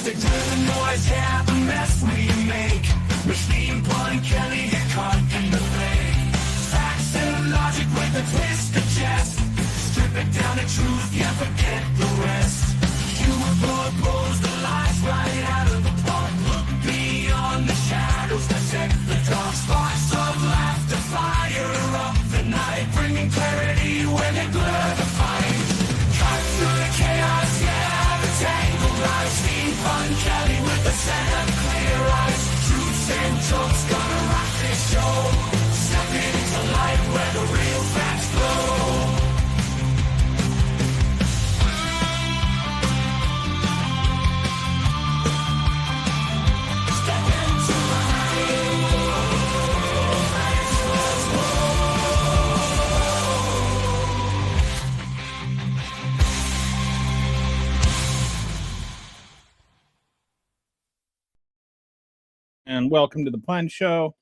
Music to the noise, yeah, the mess we make. Machine Pun Kelly get caught in the fray. Facts and logic with a twist of jest. Strip it down to truth, yeah, forget the rest. Humor pulls the lies right out of the park. Look beyond the shadows that set the dark. Sparks of laughter fire up the night, bringing clarity when it blur the fight. Cut through the chaos, yeah, the tangled lies. Steve Pun Kelly with a set of clear eyes. Truths and jokes gonna rock this show. Step into light where the real facts flow. And welcome to the Pun Show.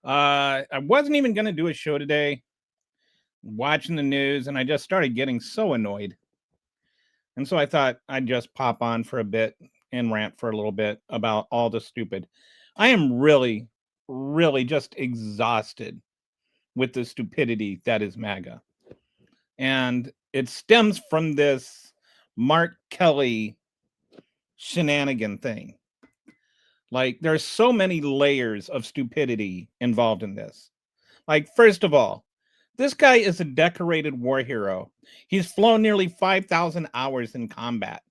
I wasn't even going to do a show today, watching the news, and I just started getting so annoyed. And so I thought I'd just pop on for a bit and rant for a little bit about all the stupid. I am really, really just exhausted with the stupidity that is MAGA. And it stems from this Mark Kelly shenanigan thing. Like, there's so many layers of stupidity involved in this. Like, first of all, this guy is a decorated war hero. He's flown nearly 5,000 hours in combat.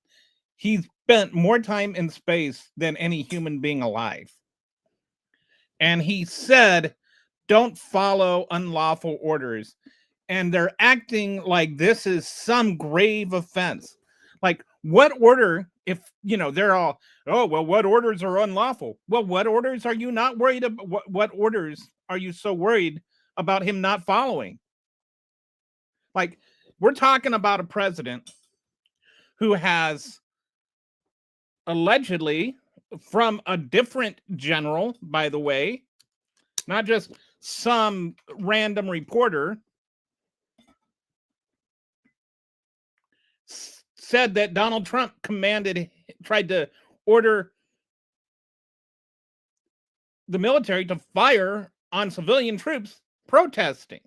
He's spent more time in space than any human being alive. And he said, don't follow unlawful orders. And they're acting like this is some grave offense. Like, what order, if, they're all, oh, well, what orders are unlawful? Well, what orders are you not worried about? What orders are you so worried about him not following? Like, we're talking about a president who has allegedly, from a different general, by the way, not just some random reporter, said that Donald Trump tried to order the military to fire on civilian troops protesting.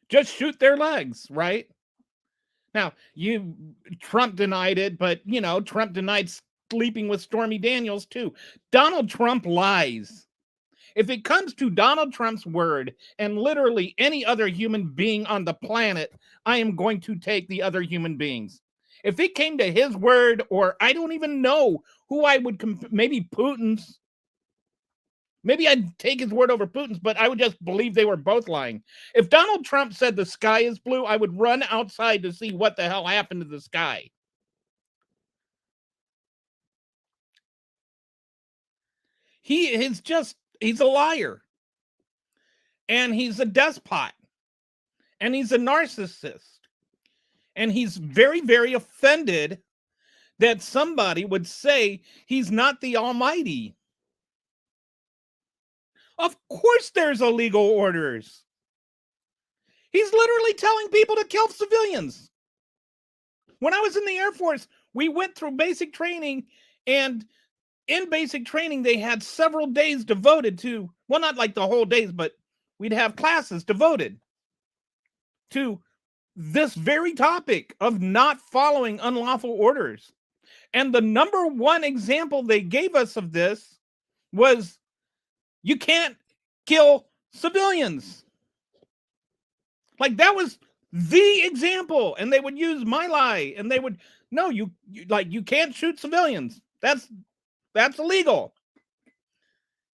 Just shoot their legs, right? Now, Trump denied it, but, Trump denied sleeping with Stormy Daniels too. Donald Trump lies. If it comes to Donald Trump's word and literally any other human being on the planet, I am going to take the other human beings. If it came to his word, or I don't even know who I would, maybe Putin's, maybe I'd take his word over Putin's, but I would just believe they were both lying. If Donald Trump said the sky is blue, I would run outside to see what the hell happened to the sky. He's a liar. And he's a despot. And he's a narcissist. And he's very, very offended that somebody would say he's not the Almighty. Of course there's illegal orders. He's literally telling people to kill civilians. When I was in the Air Force, we went through basic training, and in basic training, they had several days devoted to, well, not like the whole days, but we'd have classes devoted to this very topic of not following unlawful orders. And the number one example they gave us of this was, you can't kill civilians. Like, that was the example. And they would use My Lai, and they would, no, you can't shoot civilians. That's illegal.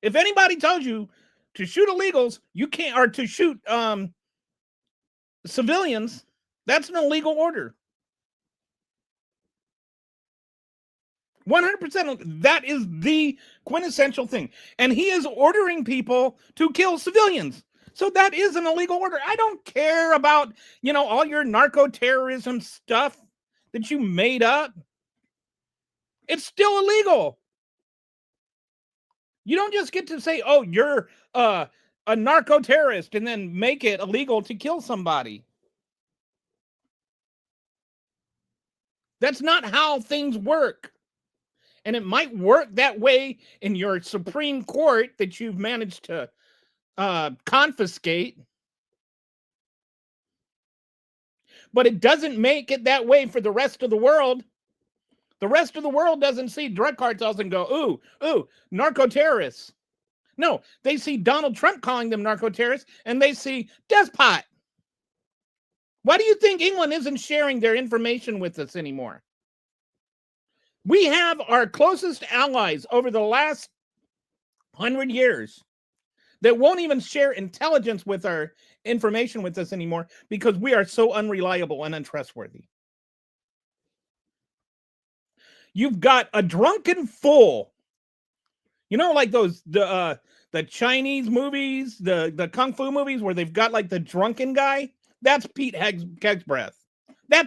If anybody tells you to shoot illegals, you can't, or to shoot civilians, that's an illegal order. 100%. That is the quintessential thing. And he is ordering people to kill civilians. So that is an illegal order. I don't care about, all your narco-terrorism stuff that you made up. It's still illegal. You don't just get to say, oh, you're a narco-terrorist and then make it illegal to kill somebody. That's not how things work. And it might work that way in your Supreme Court that you've managed to confiscate. But it doesn't make it that way for the rest of the world. The rest of the world doesn't see drug cartels and go, ooh, narco-terrorists. No, they see Donald Trump calling them narco-terrorists, and they see despot. Why do you think England isn't sharing their information with us anymore? We have our closest allies over the last 100 years that won't even share intelligence with our information with us anymore because we are so unreliable and untrustworthy. You've got a drunken fool. You know, like those the Chinese movies, the kung fu movies where they've got like the drunken guy. That's Pete Hegseth.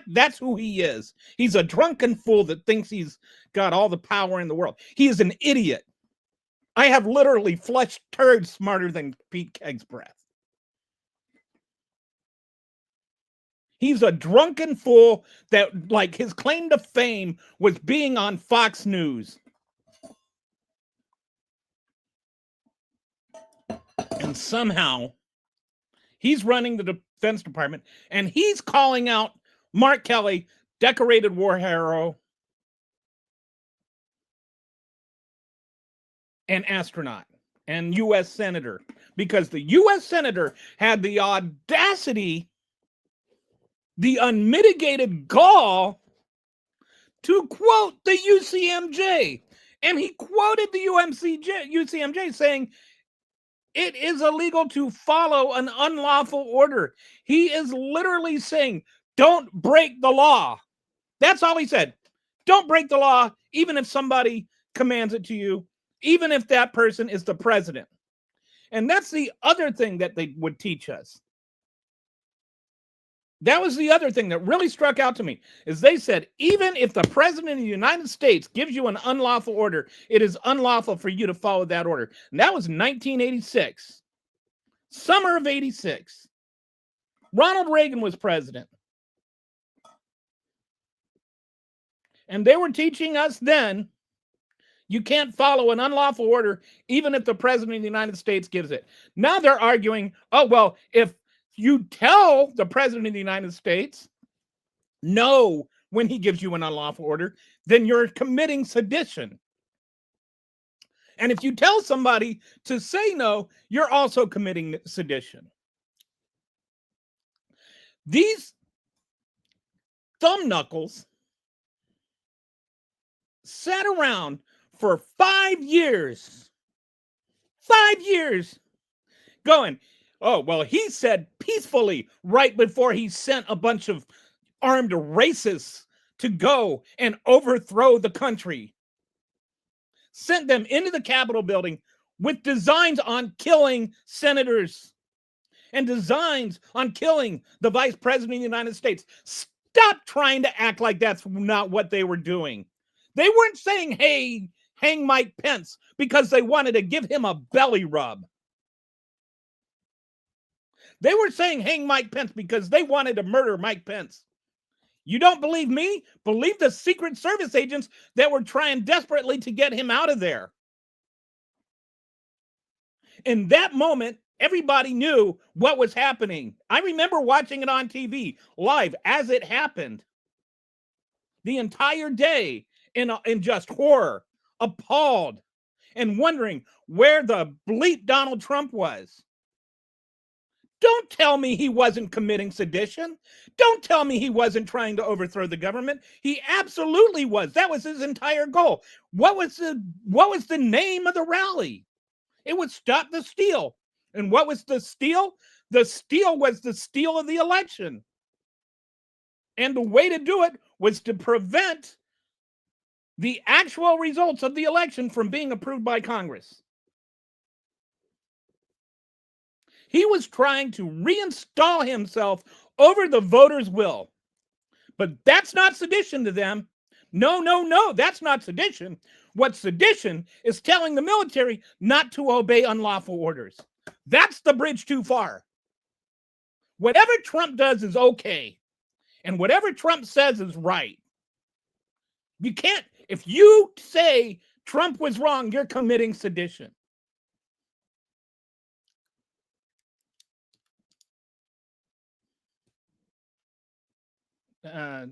That's who he is. He's a drunken fool that thinks he's got all the power in the world. He is an idiot. I have literally flushed turds smarter than Pete Hegseth. He's a drunken fool that, like, his claim to fame was being on Fox News. And somehow he's running the Defense Department and he's calling out Mark Kelly, decorated war hero and astronaut and U.S. Senator, because the U.S. Senator had the audacity, the unmitigated gall to quote the UCMJ. And he quoted the UCMJ saying, it is illegal to follow an unlawful order. He is literally saying, don't break the law. That's all he said. Don't break the law, even if somebody commands it to you, even if that person is the president. And that's the other thing that they would teach us. That was the other thing that really struck out to me, is they said, even if the president of the United States gives you an unlawful order, it is unlawful for you to follow that order. And that was 1986, summer of 86. Ronald Reagan was president. And they were teaching us then, you can't follow an unlawful order, even if the president of the United States gives it. Now they're arguing, oh, well, if you tell the president of the United States no when he gives you an unlawful order, then you're committing sedition. And if you tell somebody to say no, you're also committing sedition. These thumb knuckles sat around for 5 years. 5 years going, oh, well, he said peacefully right before he sent a bunch of armed racists to go and overthrow the country. Sent them into the Capitol building with designs on killing senators and designs on killing the vice president of the United States. Stop trying to act like that's not what they were doing. They weren't saying, hey, hang Mike Pence, because they wanted to give him a belly rub. They were saying hang Mike Pence because they wanted to murder Mike Pence. You don't believe me? Believe the Secret Service agents that were trying desperately to get him out of there. In that moment, everybody knew what was happening. I remember watching it on TV live as it happened. The entire day in just horror, appalled, and wondering where the bleep Donald Trump was. Don't tell me he wasn't committing sedition. Don't tell me he wasn't trying to overthrow the government. He absolutely was. That was his entire goal. What was the name of the rally? It was Stop the Steal. And what was the steal? The steal was the steal of the election. And the way to do it was to prevent the actual results of the election from being approved by Congress. He was trying to reinstall himself over the voters' will. But that's not sedition to them. No, that's not sedition. What's sedition is telling the military not to obey unlawful orders. That's the bridge too far. Whatever Trump does is okay. And whatever Trump says is right. You can't, if you say Trump was wrong, you're committing sedition. I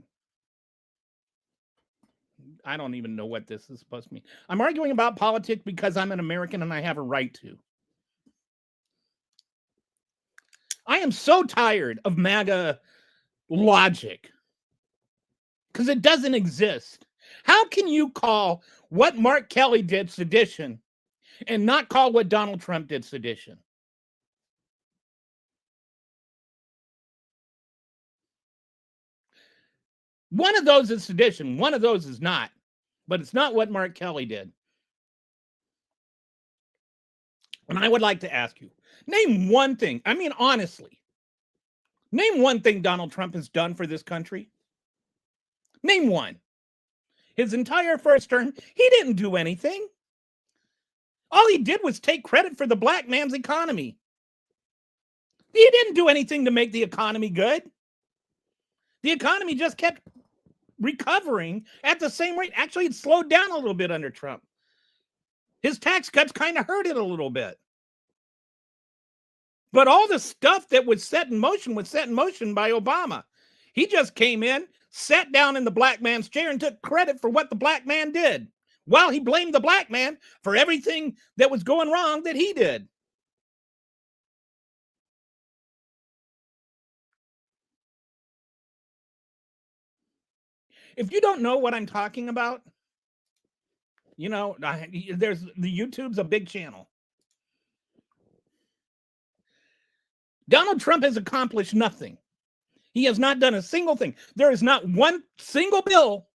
don't even know what this is supposed to mean. I'm arguing about politics because I'm an American and I have a right to. I am so tired of MAGA logic because it doesn't exist. How can you call what Mark Kelly did sedition and not call what Donald Trump did sedition? One of those is sedition. One of those is not. But it's not what Mark Kelly did. And I would like to ask you, name one thing. I mean, honestly, name one thing Donald Trump has done for this country. Name one. His entire first term, he didn't do anything. All he did was take credit for the black man's economy. He didn't do anything to make the economy good. The economy just kept recovering at the same rate. Actually, it slowed down a little bit under Trump. His tax cuts kind of hurt it a little bit. But all the stuff that was set in motion by Obama. He just came in, sat down in the black man's chair and took credit for what the black man did, while he blamed the black man for everything that was going wrong that he did. If you don't know what I'm talking about, you know, there's the YouTube's a big channel. Donald Trump has accomplished nothing. He has not done a single thing. There is not one single bill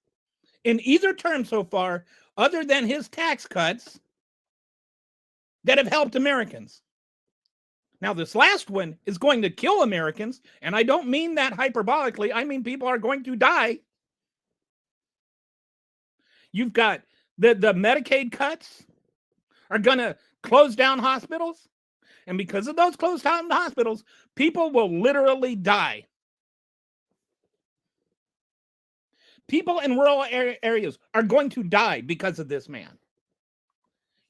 in either term so far, other than his tax cuts, that have helped Americans. Now, this last one is going to kill Americans, and I don't mean that hyperbolically. I mean people are going to die. You've got the Medicaid cuts are going to close down hospitals. And because of those closed down hospitals, people will literally die. People in rural areas are going to die because of this man.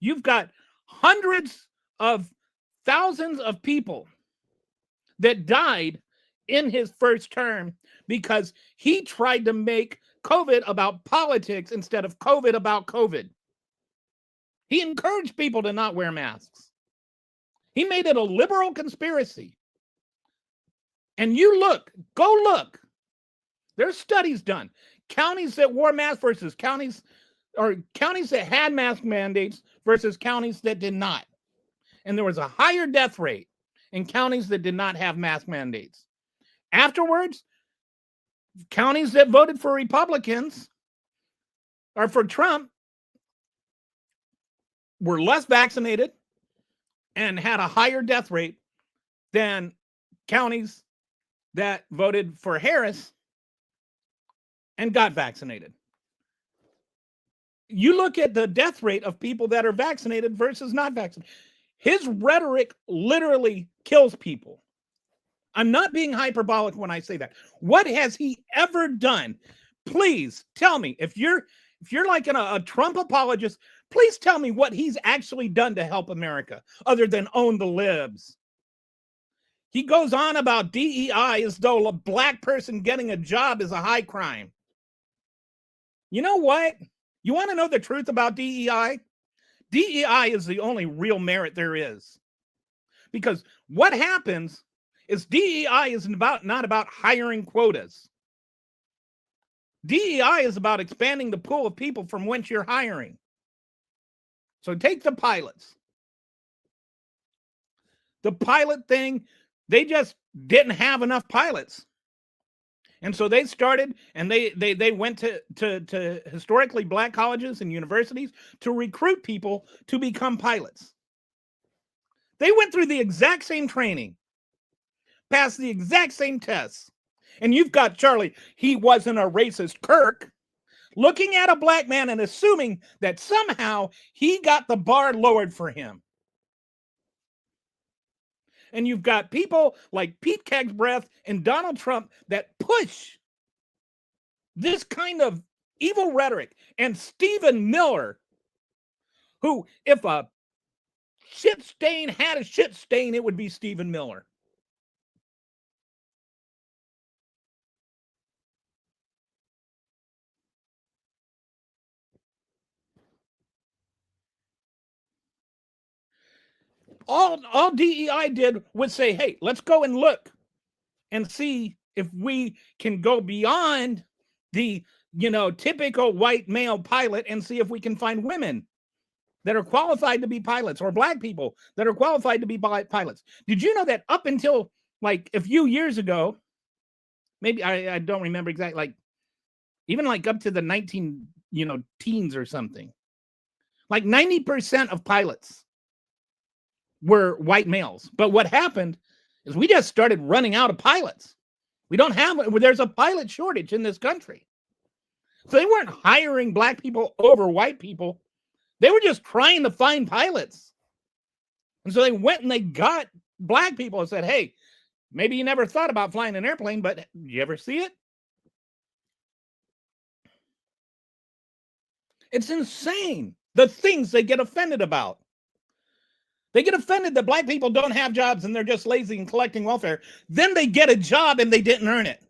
You've got hundreds of thousands of people that died in his first term because he tried to make COVID about politics instead of COVID about COVID. He encouraged people to not wear masks. He made it a liberal conspiracy. And you go look. There's studies done. Counties that wore masks versus counties that had mask mandates versus counties that did not. And there was a higher death rate in counties that did not have mask mandates. Afterwards, counties that voted for Republicans or for Trump were less vaccinated and had a higher death rate than counties that voted for Harris and got vaccinated. You look at the death rate of people that are vaccinated versus not vaccinated. His rhetoric literally kills people. I'm not being hyperbolic when I say that. What has he ever done? Please tell me. If you're like a Trump apologist, please tell me what he's actually done to help America other than own the libs. He goes on about DEI as though a black person getting a job is a high crime. You know what? You want to know the truth about DEI? DEI is the only real merit there is. Because what happens is DEI is not about hiring quotas. DEI is about expanding the pool of people from whence you're hiring. So take the pilots. The pilot thing, they just didn't have enough pilots. And so they started and they went to historically black colleges and universities to recruit people to become pilots. They went through the exact same training, passed the exact same tests. And you've got Charlie, he wasn't a racist Kirk, looking at a black man and assuming that somehow he got the bar lowered for him. And you've got people like Pete Kegsbreath and Donald Trump that push this kind of evil rhetoric, and Stephen Miller, who, if a shit stain had a shit stain, it would be Stephen Miller. All DEI did was say, hey, let's go and look and see if we can go beyond the typical white male pilot and see if we can find women that are qualified to be pilots, or black people that are qualified to be pilots. Did you know that up until like a few years ago, maybe I don't remember exactly, like even like up to the 19 teens or something, like 90% of pilots were white males. But what happened is we just started running out of pilots. There's a pilot shortage in this country. So they weren't hiring black people over white people. They were just trying to find pilots. And so they went and they got black people and said, hey, maybe you never thought about flying an airplane, but you ever see it? It's insane, the things they get offended about. They get offended that black people don't have jobs and they're just lazy and collecting welfare. Then they get a job and they didn't earn it.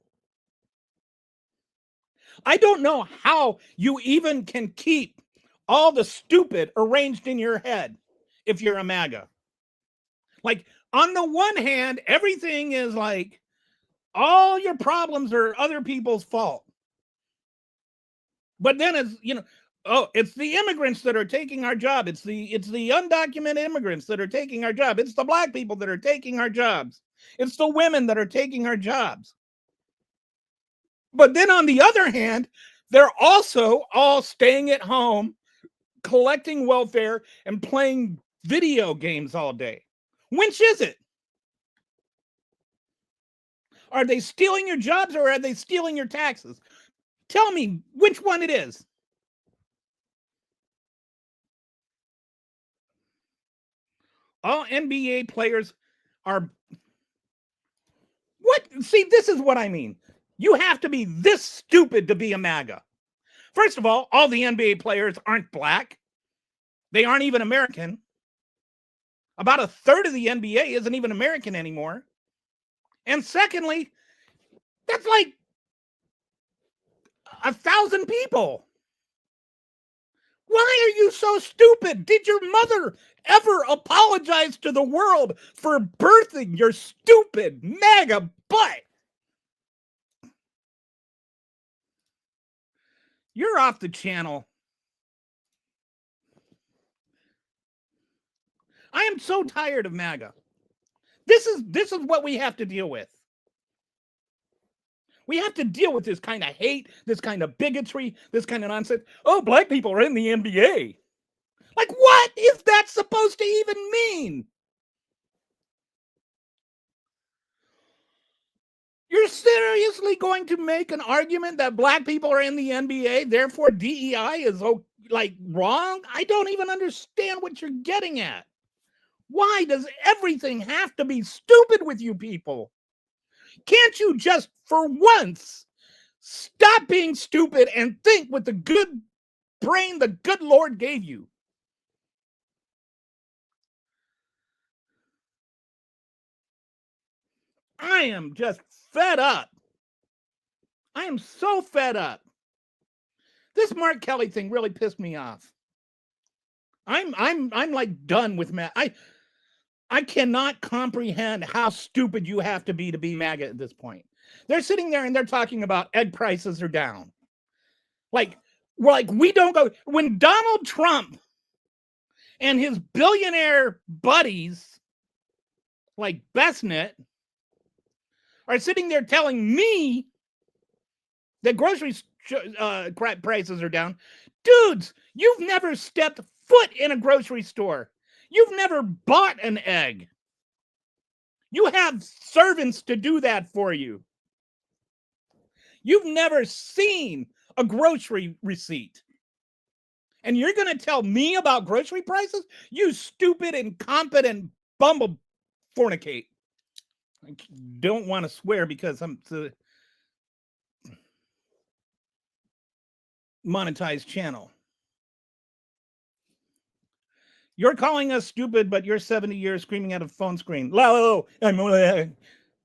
I don't know how you even can keep all the stupid arranged in your head if you're a MAGA. Like, on the one hand, everything is like all your problems are other people's fault. But then it's, it's the immigrants that are taking our job. It's the undocumented immigrants that are taking our job. It's the black people that are taking our jobs. It's the women that are taking our jobs. But then on the other hand, they're also all staying at home, collecting welfare and playing video games all day. Which is it? Are they stealing your jobs or are they stealing your taxes? Tell me which one it is. All NBA players are... What? See, this is what I mean. You have to be this stupid to be a MAGA. First of all the NBA players aren't black. They aren't even American. About a third of the NBA isn't even American anymore. And secondly, that's like 1,000 people. Why are you so stupid? Did your mother ever apologize to the world for birthing your stupid MAGA butt? You're off the channel. I am so tired of MAGA. This is what we have to deal with. We have to deal with this kind of hate, this kind of bigotry, this kind of nonsense. Oh, black people are in the NBA. Like, what is that supposed to even mean? You're seriously going to make an argument that black people are in the NBA, therefore DEI is like wrong? I don't even understand what you're getting at. Why does everything have to be stupid with you people? Can't you just, for once, stop being stupid and think with the good brain the good Lord gave you? I am just fed up. I am so fed up. This Mark Kelly thing really pissed me off. I'm like done with Matt. I cannot comprehend how stupid you have to be MAGA at this point. They're sitting there and they're talking about egg prices are down. Like we don't go... When Donald Trump and his billionaire buddies like Besnet are sitting there telling me that grocery prices are down, dudes, you've never stepped foot in a grocery store. You've never bought an egg. You have servants to do that for you. You've never seen a grocery receipt. And you're going to tell me about grocery prices? You stupid, incompetent bumble fornicate. I don't want to swear because I'm... monetized channel. You're calling us stupid, but you're 70 years screaming at a phone screen.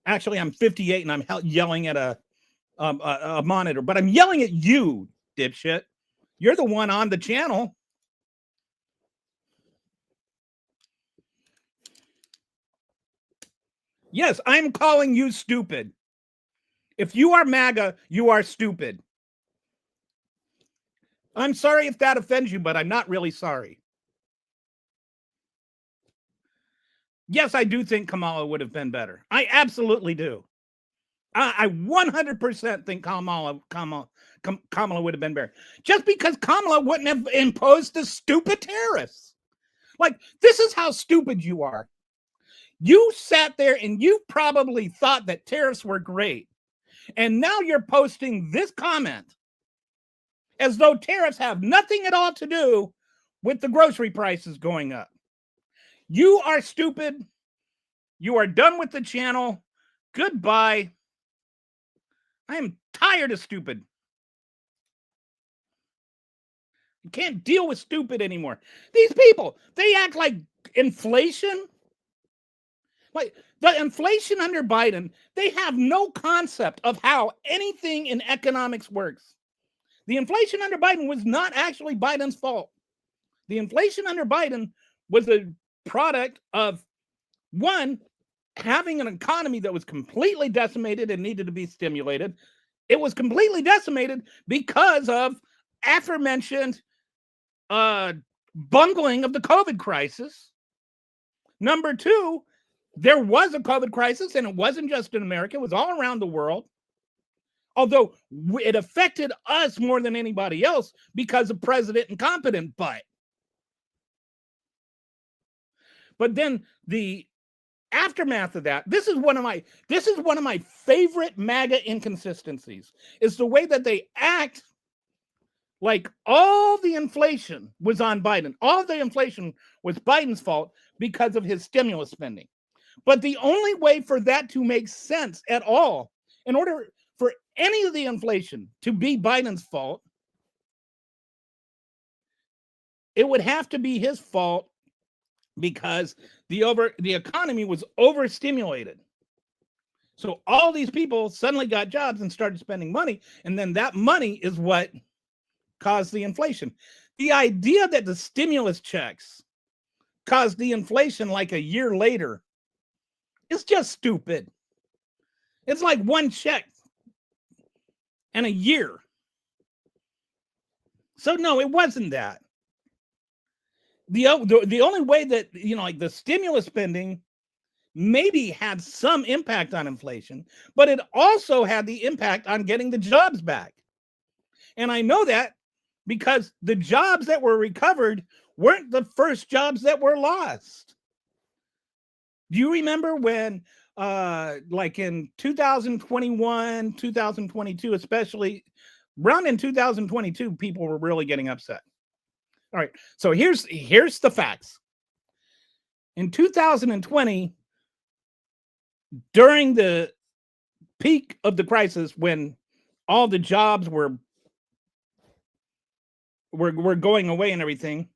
Actually, I'm 58 and I'm yelling at a monitor, but I'm yelling at you, dipshit. You're the one on the channel. Yes, I'm calling you stupid. If you are MAGA, you are stupid. I'm sorry if that offends you, but I'm not really sorry. Yes, I do think Kamala would have been better. I absolutely do. I 100% think Kamala would have been better. Just because Kamala wouldn't have imposed the stupid tariffs. Like, this is how stupid you are. You sat there and you probably thought that tariffs were great. And now you're posting this comment as though tariffs have nothing at all to do with the grocery prices going up. You are stupid. You are done with the channel. Goodbye. I am tired of stupid. You can't deal with stupid anymore. These people, they act like inflation. Like the inflation under Biden, they have no concept of how anything in economics works. The inflation under Biden was not actually Biden's fault. The inflation under Biden was a product of, one, having an economy that was completely decimated and needed to be stimulated. It was completely decimated because of aforementioned bungling of the COVID crisis. Number two, there was a COVID crisis, and it wasn't just in America. It was all around the world. Although it affected us more than anybody else because of President Incompetent Butt. But then the aftermath of that, this is one of my favorite MAGA inconsistencies, is the way that they act like all the inflation was on Biden. All the inflation was Biden's fault because of his stimulus spending. But the only way for that to make sense at all, in order for any of the inflation to be Biden's fault, it would have to be his fault because the economy was overstimulated. So all these people suddenly got jobs and started spending money, and then that money is what caused the inflation. The idea that the stimulus checks caused the inflation like a year later is just stupid. It's like one check and a year. So no, it wasn't that. The only way that, like the stimulus spending maybe had some impact on inflation, but it also had the impact on getting the jobs back. And I know that because the jobs that were recovered weren't the first jobs that were lost. Do you remember when, like in 2021, 2022, especially around in 2022, people were really getting upset. All right, so here's the facts. In 2020, during the peak of the crisis, when all the jobs were going away and everything,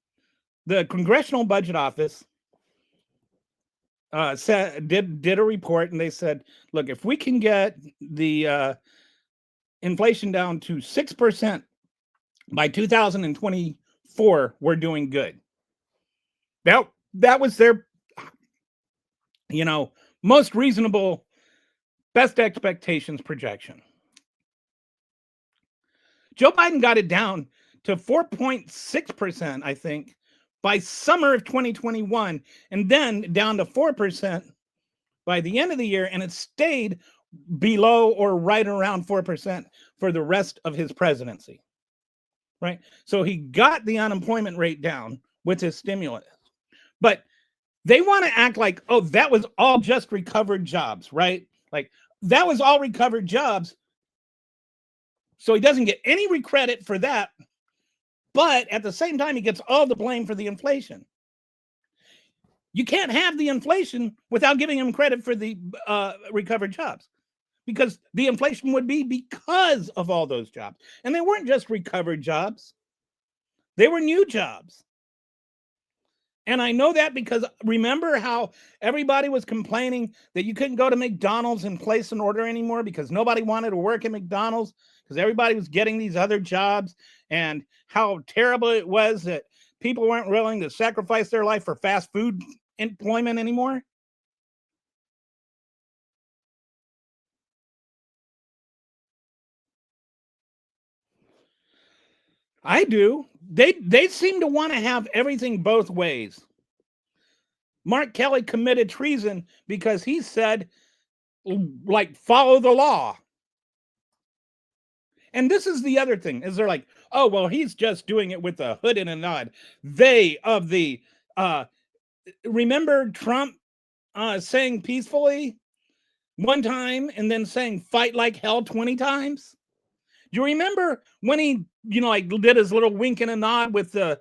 the Congressional Budget Office did a report, and they said, look, if we can get the inflation down to 6% by 2024, we're doing good. That was their most reasonable, best expectations projection. Joe Biden got it down to 4.6%, I think, by summer of 2021, and then down to 4% by the end of the year, and it stayed below or right around 4% for the rest of his presidency. Right? So he got the unemployment rate down with his stimulus. But they want to act like, oh, that was all just recovered jobs, right? Like that was all recovered jobs. So he doesn't get any credit for that. But at the same time, he gets all the blame for the inflation. You can't have the inflation without giving him credit for the recovered jobs. because the inflation would be because of all those jobs. And they weren't just recovered jobs, they were new jobs. And I know that because remember how everybody was complaining that you couldn't go to McDonald's and place an order anymore because nobody wanted to work at McDonald's because everybody was getting these other jobs, and how terrible it was that people weren't willing to sacrifice their life for fast food employment anymore? I do. They seem to want to have everything both ways. Mark Kelly committed treason because he said, like, follow the law. And this is the other thing, is they're like, oh, well, he's just doing it with a hood and a nod. They of the remember Trump saying peacefully one time and then saying fight like hell 20 times? Do you remember when he, like did his little wink and a nod with the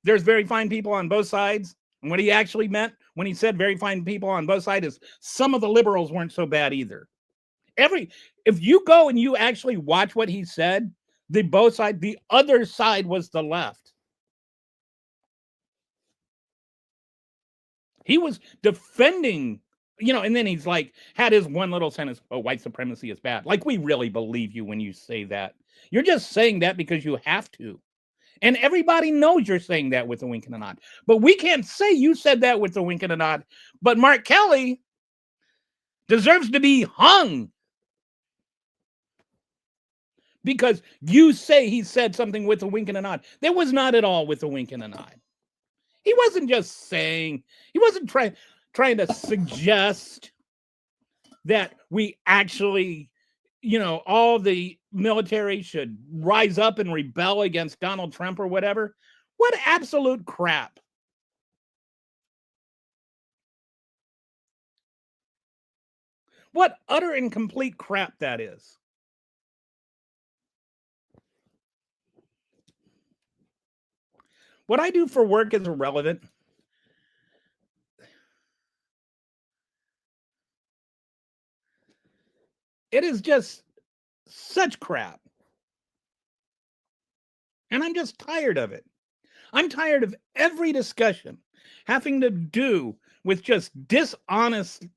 there's very fine people on both sides? And what he actually meant when he said very fine people on both sides is some of the liberals weren't so bad either. If you go and you actually watch what he said, the other side was the left. He was defending, and then he's like, had his one little sentence, oh, white supremacy is bad. Like, we really believe you when you say that. You're just saying that because you have to. And everybody knows you're saying that with a wink and a nod. But we can't say you said that with a wink and a nod. But Mark Kelly deserves to be hung because you say he said something with a wink and a nod. That was not at all with a wink and a nod. He wasn't just saying, he wasn't trying to suggest that we actually, all the military should rise up and rebel against Donald Trump or whatever. What absolute crap. What utter and complete crap that is. What I do for work is irrelevant. It is just such crap. And I'm just tired of it. I'm tired of every discussion having to do with just dishonest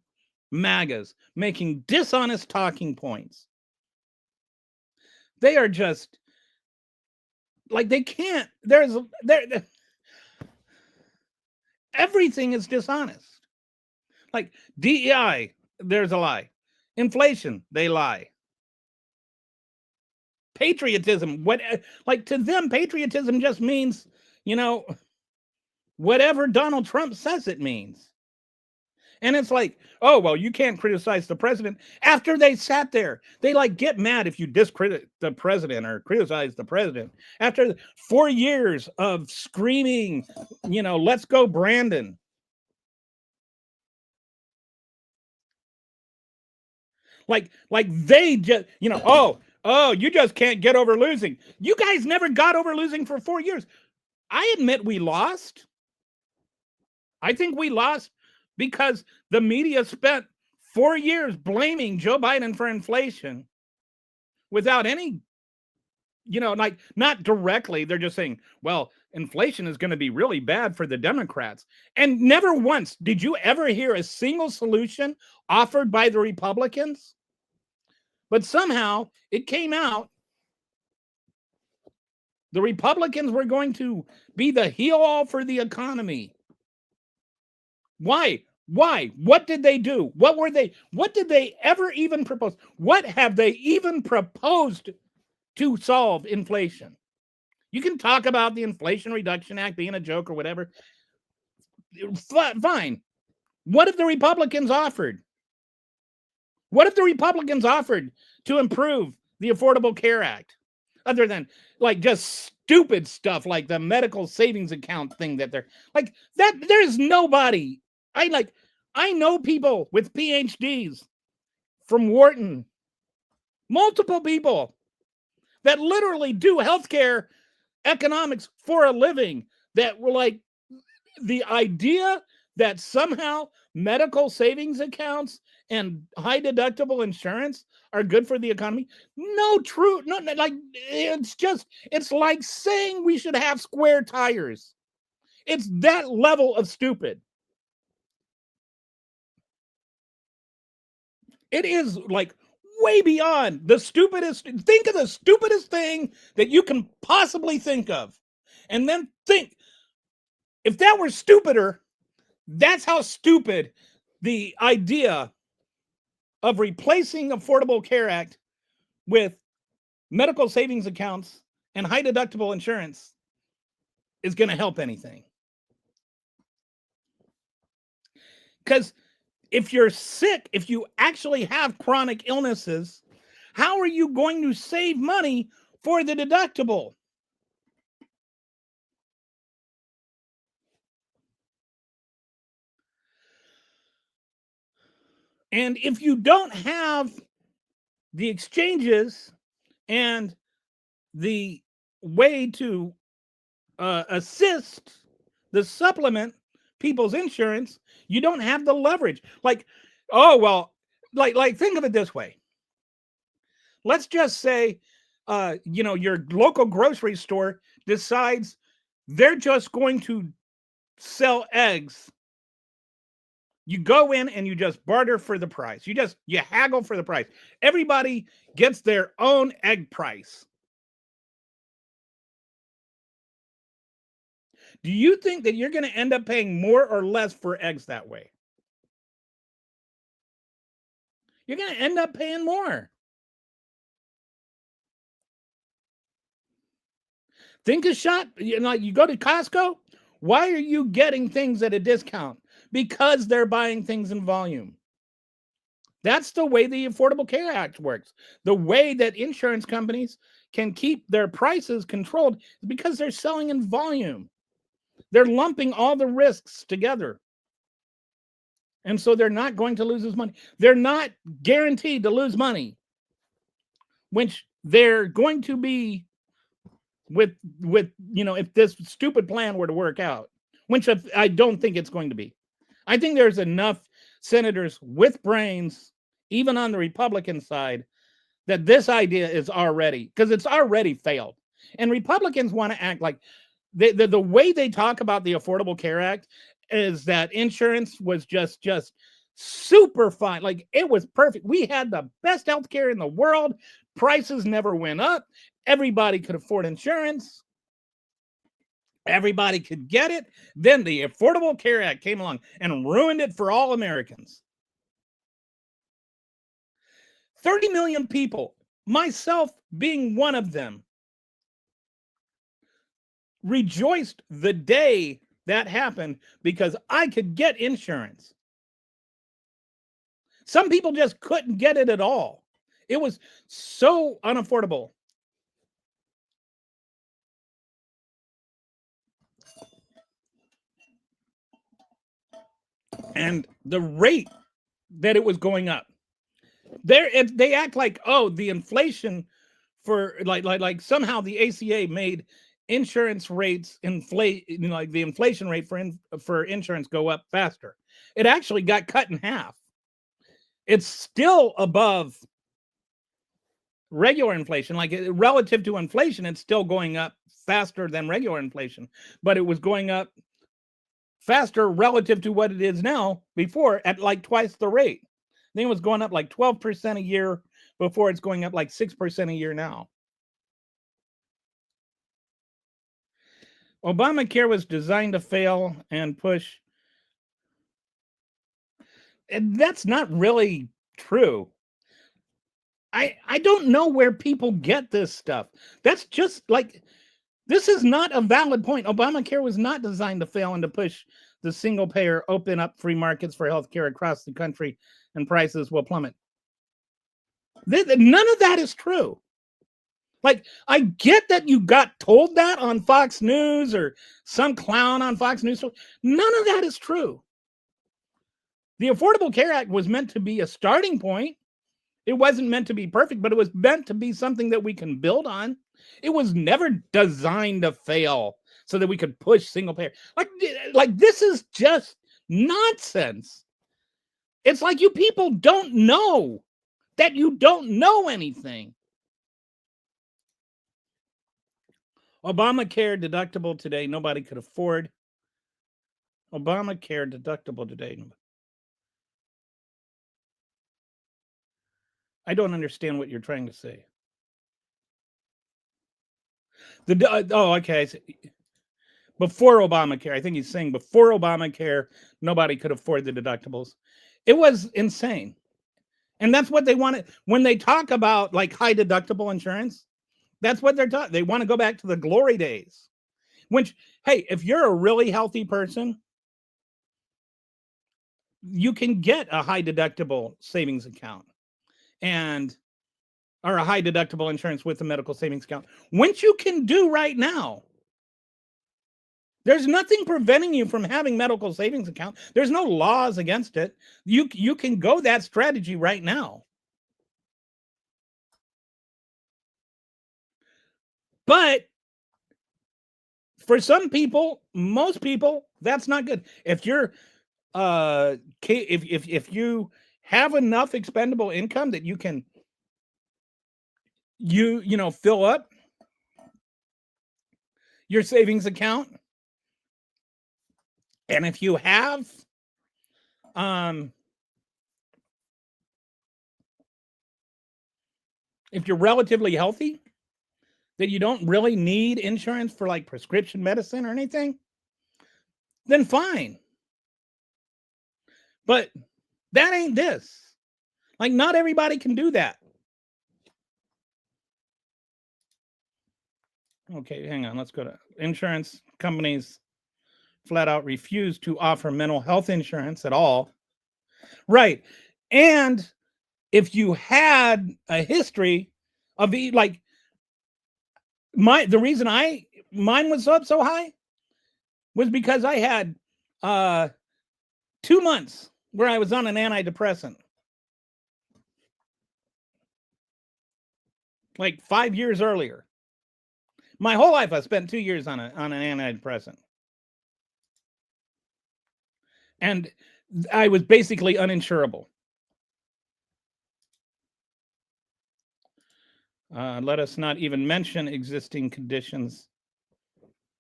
MAGAs making dishonest talking points. They are just like, they can't, everything is dishonest. Like DEI, there's a lie. Inflation, they lie. Patriotism, to them, patriotism just means, whatever Donald Trump says it means. And it's like, oh, well, you can't criticize the president. After they sat there, they get mad if you discredit the president or criticize the president. After 4 years of screaming, let's go, Brandon. Like they just, oh, you just can't get over losing. You guys never got over losing for 4 years. I admit we lost. I think we lost because the media spent 4 years blaming Joe Biden for inflation without any, not directly. They're just saying, well, inflation is going to be really bad for the Democrats. And never once did you ever hear a single solution offered by the Republicans. But somehow it came out the Republicans were going to be the heal-all for the economy. Why? What did they do? What did they ever even propose? What have they even proposed to solve inflation? You can talk about the Inflation Reduction Act being a joke or whatever. Fine. What have the Republicans offered? What have the Republicans offered to improve the Affordable Care Act? Other than just stupid stuff like the medical savings account thing that they're that. There's nobody. I know people with PhDs from Wharton, multiple people that literally do healthcare economics for a living, that were the idea that somehow medical savings accounts and high deductible insurance are good for the economy? No, true. No, like it's like saying we should have square tires. It's that level of stupid. It is like way beyond the stupidest. Think of the stupidest thing that you can possibly think of. And then think, if that were stupider, that's how stupid the idea of replacing Affordable Care Act with medical savings accounts and high deductible insurance is going to help anything. Because if you're sick, if you actually have chronic illnesses, how are you going to save money for the deductible? And if you don't have the exchanges and the way to assist the supplement people's insurance, you don't have the leverage. Like, oh, well, like think of it this way. Let's just say, your local grocery store decides they're just going to sell eggs. You go in and you just barter for the price. You haggle for the price. Everybody gets their own egg price. Do you think that you're going to end up paying more or less for eggs that way? You're going to end up paying more. Think a shot. You go to Costco. Why are you getting things at a discount? Because they're buying things in volume. That's the way the Affordable Care Act works. The way that insurance companies can keep their prices controlled is because they're selling in volume. They're lumping all the risks together. And so they're not going to lose this money. They're not guaranteed to lose money, which they're going to be with if this stupid plan were to work out, which I don't think it's going to be. I think there's enough senators with brains, even on the Republican side, that this idea is already, because it's already failed. And Republicans want to act like the way they talk about the Affordable Care Act is that insurance was just super fine. Like, it was perfect. We had the best healthcare in the world. Prices never went up. Everybody could afford insurance. Everybody could get it. Then the Affordable Care Act came along and ruined it for all Americans. 30 million people, myself being one of them, rejoiced the day that happened because I could get insurance. Some people just couldn't get it at all. It was so unaffordable. And the rate that it was going up, they act like, oh, the inflation for like somehow the ACA made insurance rates inflate, like the inflation rate for insurance go up faster. It actually got cut in half. It's still above regular inflation. Like, relative to inflation, it's still going up faster than regular inflation, but it was going up faster relative to what it is now before at like twice the rate. I think it was going up like 12% a year before. It's going up like 6% a year now. Obamacare was designed to fail and push. And that's not really true. I don't know where people get this stuff. That's just like, this is not a valid point. Obamacare was not designed to fail and to push the single payer, open up free markets for healthcare across the country, and prices will plummet. None of that is true. Like, I get that you got told that on Fox News or some clown on Fox News. None of that is true. The Affordable Care Act was meant to be a starting point. It wasn't meant to be perfect, but it was meant to be something that we can build on. It was never designed to fail so that we could push single payer. Like this is just nonsense. It's like you people don't know that you don't know anything. Obamacare deductible today, nobody could afford. Obamacare deductible today. I don't understand what you're trying to say. Okay. Before Obamacare, I think he's saying before Obamacare, nobody could afford the deductibles. It was insane. And that's what they wanted. When they talk about like high deductible insurance, that's what they're talking. They want to go back to the glory days. Which, hey, if you're a really healthy person, you can get a high deductible savings account or a high deductible insurance with a medical savings account, which you can do right now. There's nothing preventing you from having medical savings account. There's no laws against it. You can go that strategy right now. But for some people, most people, that's not good. If you're if you have enough expendable income that you can fill up your savings account, and if you have if you're relatively healthy, that you don't really need insurance for like prescription medicine or anything, then fine. But that ain't this. Like, not everybody can do that. Okay, hang on. Let's go to insurance companies flat out refuse to offer mental health insurance at all. Right. And if you had a history of the reason mine was up so high was because I had 2 months where I was on an antidepressant. Like 5 years earlier. My whole life I spent 2 years on an antidepressant. And I was basically uninsurable. Let us not even mention existing conditions.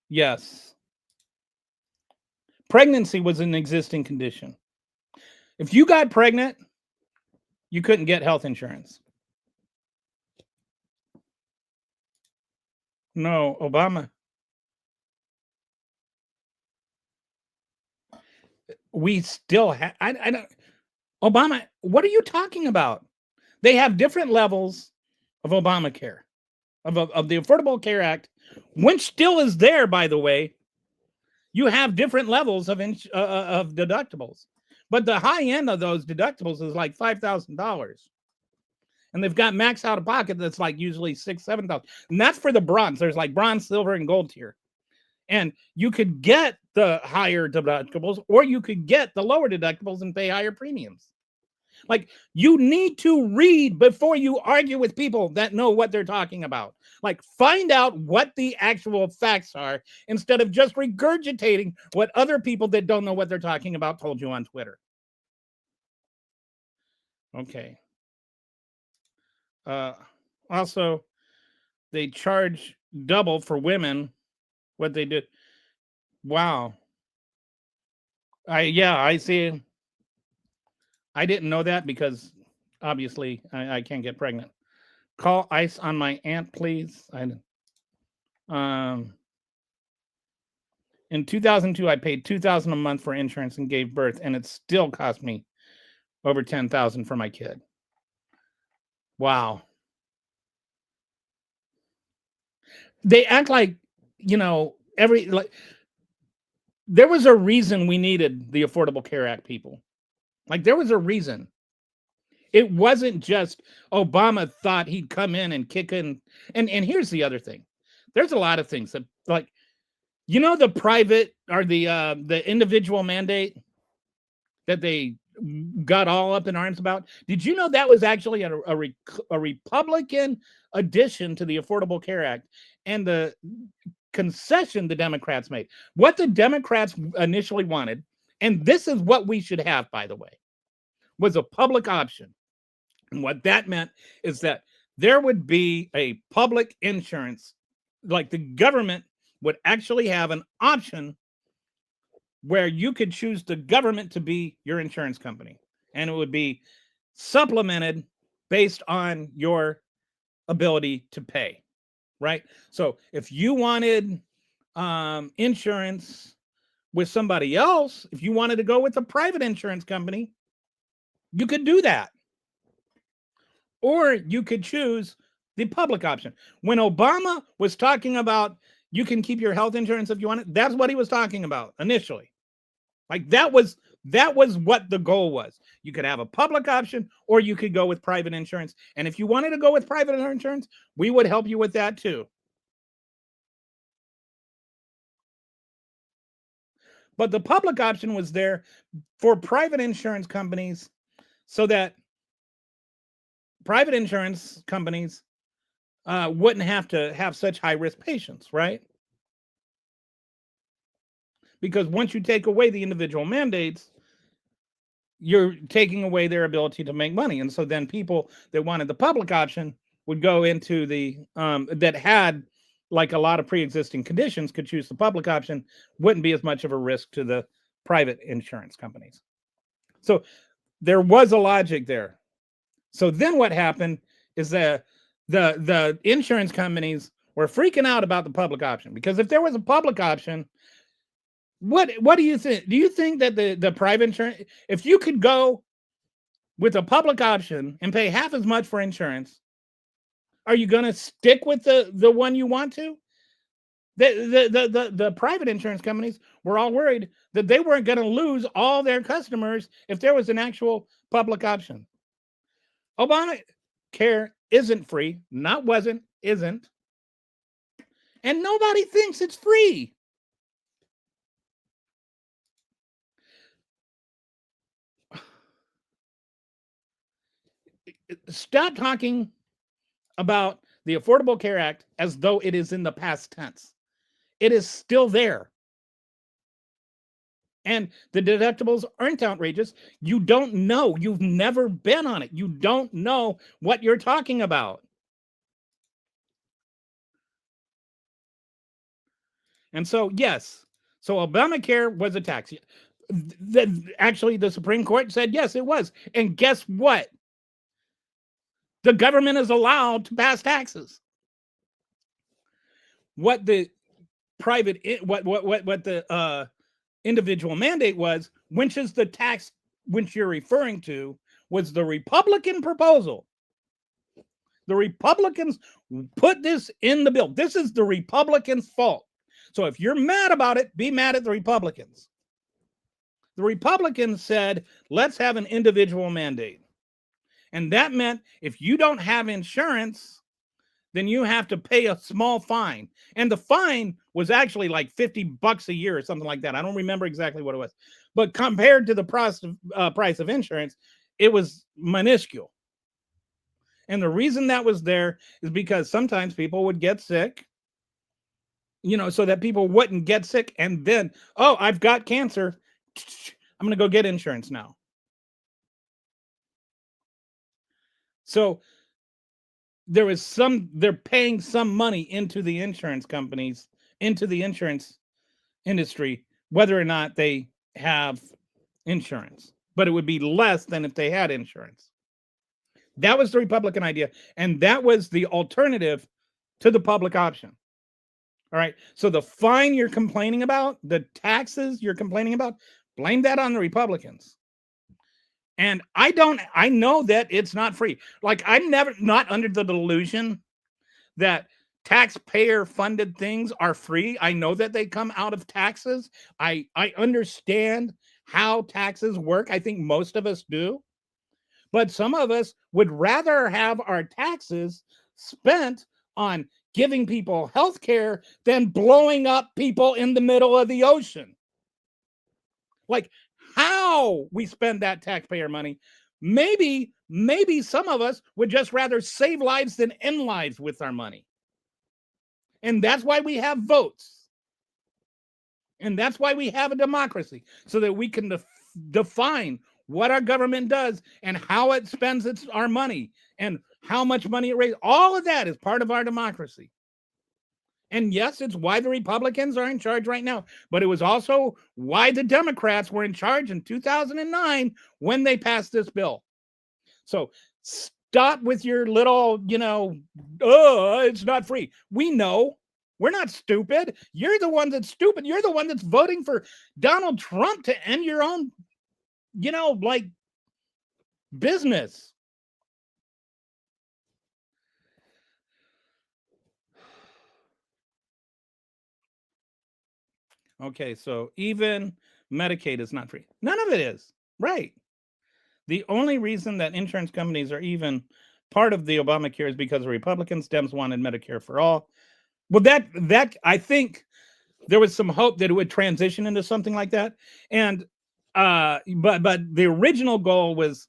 Yes. Pregnancy was an existing condition. If you got pregnant, you couldn't get health insurance. No, Obama. We still have. I don't. Obama. What are you talking about? They have different levels of Obamacare, of the Affordable Care Act, which still is there, by the way. You have different levels of deductibles, but the high end of those deductibles is like $5,000, and they've got max out of pocket that's like usually $6,000-7,000, and that's for the bronze. There's like bronze, silver, and gold tier, and you could get the higher deductibles, or you could get the lower deductibles and pay higher premiums. Like, you need to read before you argue with people that know what they're talking about. Like, find out what the actual facts are instead of just regurgitating what other people that don't know what they're talking about told you on Twitter. Okay. Also, they charge double for women what they did. Wow. I see. I didn't know that because obviously I can't get pregnant. Call ICE on my aunt, please. In 2002, I paid $2,000 a month for insurance and gave birth, and it still cost me over $10,000 for my kid. Wow. They act like, there was a reason we needed the Affordable Care Act, people. Like, there was a reason. It wasn't just Obama thought he'd come in and kick in. And here's the other thing. There's a lot of things that, like, the private or the individual mandate that they got all up in arms about. Did you know that was actually a Republican addition to the Affordable Care Act and the concession the Democrats made? What the Democrats initially wanted, And this is what we should have, by the way, was a public option. And what that meant is that there would be a public insurance, like the government would actually have an option where you could choose the government to be your insurance company. And it would be supplemented based on your ability to pay, right? So if you wanted insurance with somebody else, if you wanted to go with a private insurance company, you could do that. Or you could choose the public option. When Obama was talking about you can keep your health insurance if you want it, that's what he was talking about initially. Like that was what the goal was. You could have a public option or you could go with private insurance. And if you wanted to go with private insurance, we would help you with that too. But the public option was there for private insurance companies so that private insurance companies wouldn't have to have such high risk patients, right? Because once you take away the individual mandates, you're taking away their ability to make money. And so then people that wanted the public option would go into the that had like a lot of pre-existing conditions could choose the public option, wouldn't be as much of a risk to the private insurance companies. So there was a logic there. So then what happened is that the insurance companies were freaking out about the public option, because if there was a public option, what do you think? Do you think that the private insurance, if you could go with a public option and pay half as much for insurance, are you going to stick with the one you want to? The private insurance companies were all worried that they weren't going to lose all their customers if there was an actual public option. Obamacare isn't free, not wasn't, isn't. And nobody thinks it's free. Stop talking about the Affordable Care Act as though it is in the past tense. It is still there. And the deductibles aren't outrageous. You don't know. You've never been on it. You don't know what you're talking about. And so, yes. So Obamacare was a tax. Actually, the Supreme Court said, yes, it was. And guess what? The government is allowed to pass taxes. What the private, what the individual mandate was, which is the tax which you're referring to, was the Republican proposal. The Republicans put this in the bill. This is the Republicans' fault. So if you're mad about it, be mad at the Republicans. The Republicans said, let's have an individual mandate. And that meant if you don't have insurance, then you have to pay a small fine. And the fine was actually like $50 a year or something like that. I don't remember exactly what it was. But compared to the price of insurance, it was minuscule. And the reason that was there is because sometimes people would get sick, so that people wouldn't get sick. And then, oh, I've got cancer. I'm going to go get insurance now. So they're paying some money into the insurance companies, into the insurance industry, whether or not they have insurance, but it would be less than if they had insurance. That was the Republican idea. And that was the alternative to the public option. All right. So the fine you're complaining about, the taxes you're complaining about, blame that on the Republicans. And I know that it's not free. Like, I'm not under the delusion that taxpayer funded things are free. I know that they come out of taxes. I understand how taxes work. I think most of us do. But some of us would rather have our taxes spent on giving people health care than blowing up people in the middle of the ocean. Like, how we spend that taxpayer money, maybe some of us would just rather save lives than end lives with our money. And that's why we have votes. And that's why we have a democracy, so that we can define what our government does and how it spends our money and how much money it raises. All of that is part of our democracy. And yes, it's why the Republicans are in charge right now. But it was also why the Democrats were in charge in 2009 when they passed this bill. So stop with your little, oh, it's not free. We know. We're not stupid. You're the one that's stupid. You're the one that's voting for Donald Trump to end your own, business. Okay, so even Medicaid is not free. None of it is. Right. The only reason that insurance companies are even part of the Obamacare is because the Republicans, Dems wanted Medicare for all. Well, that I think there was some hope that it would transition into something like that. And but the original goal was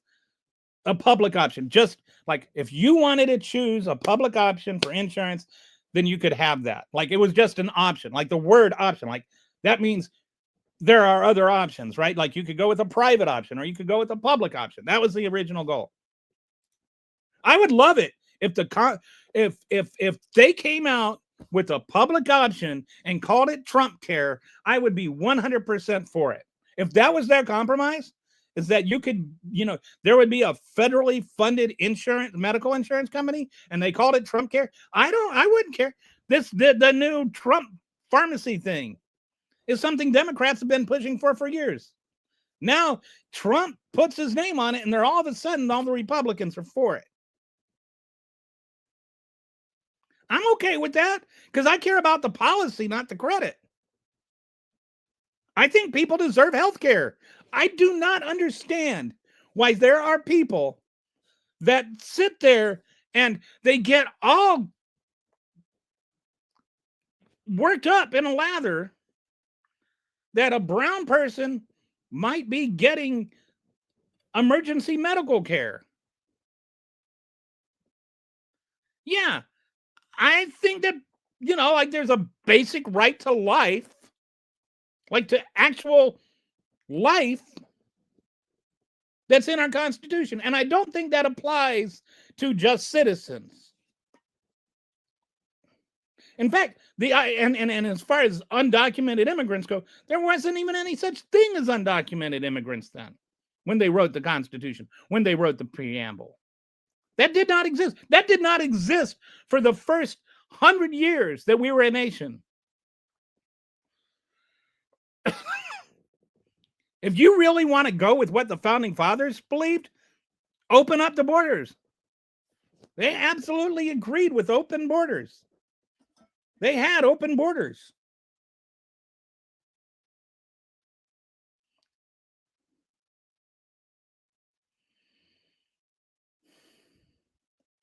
a public option. Just like if you wanted to choose a public option for insurance, then you could have that. Like it was just an option, like the word option. Like that means there are other options, right? Like you could go with a private option or you could go with a public option. That was the original goal. I would love it if if they came out with a public option and called it Trump Care. I would be 100% for it. If that was their compromise, is that you could, there would be a federally funded medical insurance company and they called it Trump Care. I wouldn't care. The new Trump pharmacy thing is something Democrats have been pushing for years. Now Trump puts his name on it and they're all of a sudden, all the Republicans are for it. I'm okay with that because I care about the policy, not the credit. I think people deserve health care. I do not understand why there are people that sit there and they get all worked up in a lather that a brown person might be getting emergency medical care. Yeah, I think that, like there's a basic right to life, like to actual life that's in our Constitution. And I don't think that applies to just citizens. In fact, and as far as undocumented immigrants go, there wasn't even any such thing as undocumented immigrants then when they wrote the Constitution, when they wrote the preamble. That did not exist. That did not exist for the first 100 years that we were a nation. If you really want to go with what the founding fathers believed, open up the borders. They absolutely agreed with open borders. They had open borders.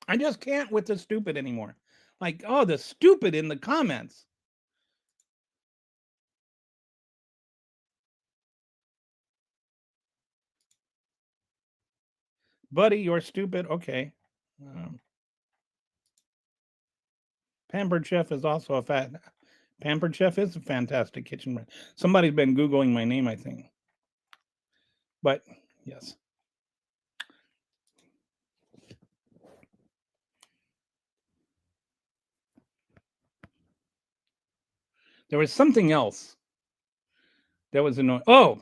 I just can't with the stupid anymore. Like, oh, the stupid in the comments. Buddy, you're stupid. Okay. Pampered Chef is also Pampered Chef is a fantastic kitchen brand. Somebody's been Googling my name, I think. But yes. There was something else that was annoying. Oh,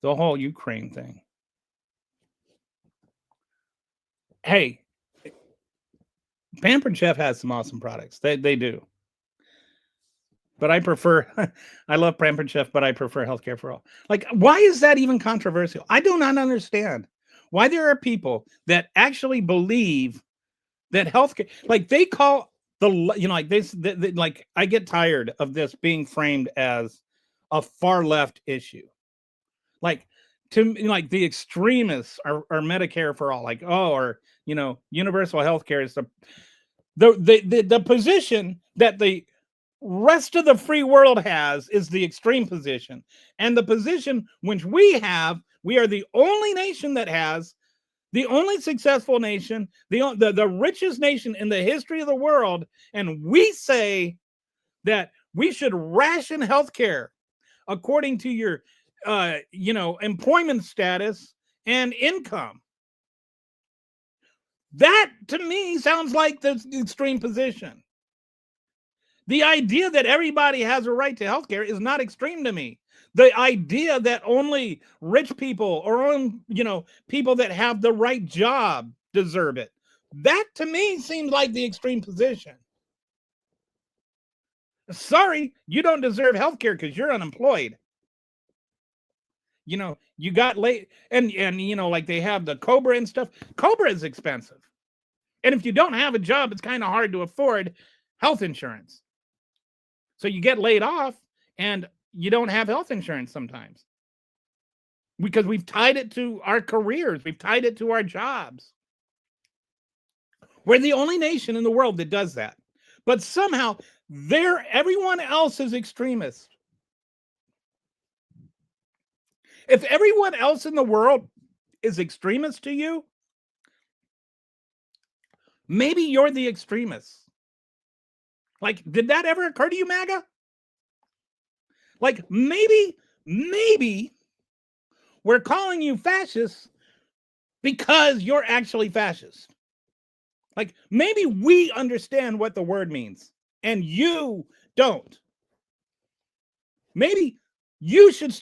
the whole Ukraine thing. Hey, Pampered Chef has some awesome products. They do. But I prefer, I love Pampered Chef, but I prefer healthcare for all. Like, why is that even controversial? I do not understand why there are people that actually believe that healthcare, like they call like this, like I get tired of this being framed as a far left issue. Like, like the extremists are Medicare for all, like, oh, or universal health care is the position that the rest of the free world has is the extreme position. And the position which we are the only nation that has The only successful nation, the richest nation in the history of the world, and we say that we should ration healthcare according to your employment status and income. That to me sounds like the extreme position. The idea that everybody has a right to healthcare is not extreme to me. The idea that only rich people or people that have the right job deserve it, that to me seems like the extreme position. Sorry, you don't deserve healthcare because you're unemployed. You got late, and like they have the Cobra and stuff. Cobra is expensive, and if you don't have a job, it's kind of hard to afford health insurance. So you get laid off, and you don't have health insurance sometimes because we've tied it to our careers, we've tied it to our jobs. We're the only nation in the world that does that, but somehow everyone else is extremist. If everyone else in the world is extremist to you, maybe you're the extremist. Like, did that ever occur to you, MAGA? Like, maybe we're calling you fascist because you're actually fascist. Like, maybe we understand what the word means and you don't. Maybe you should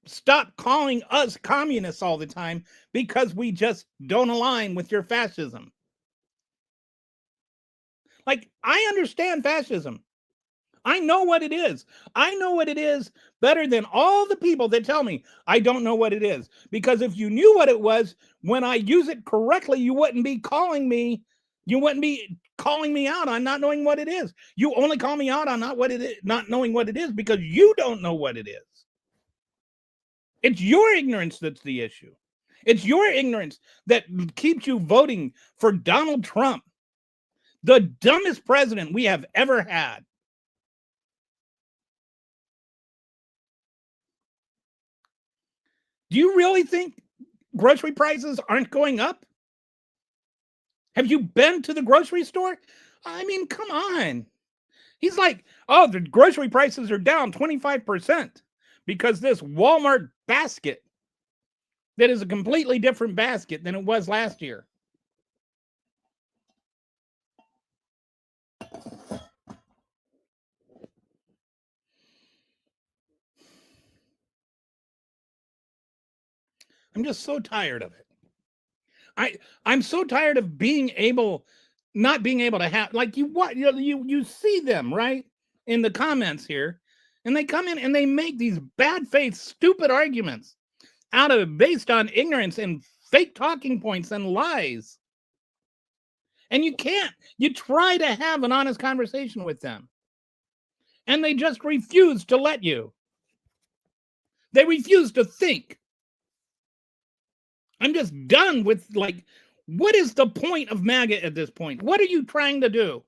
stop calling us communists all the time because we just don't align with your fascism. Like, I understand fascism. I know what it is. I know what it is better than all the people that tell me I don't know what it is. Because if you knew what it was, when I use it correctly, you wouldn't be calling me out on not knowing what it is. You only call me out on not knowing what it is because you don't know what it is. It's your ignorance that's the issue. It's your ignorance that keeps you voting for Donald Trump, the dumbest president we have ever had. Do you really think grocery prices aren't going up? Have you been to the grocery store? I mean, come on. He's like, oh, the grocery prices are down 25% because this Walmart basket that is a completely different basket than it was last year. I'm just so tired of it. I'm so tired of not being able to have, like, you see them right in the comments here, and they come in and they make these bad faith, stupid arguments based on ignorance and fake talking points and lies. And you try to have an honest conversation with them, and they just refuse to let you. They refuse to think. I'm just done with, like, what is the point of MAGA at this point? What are you trying to do?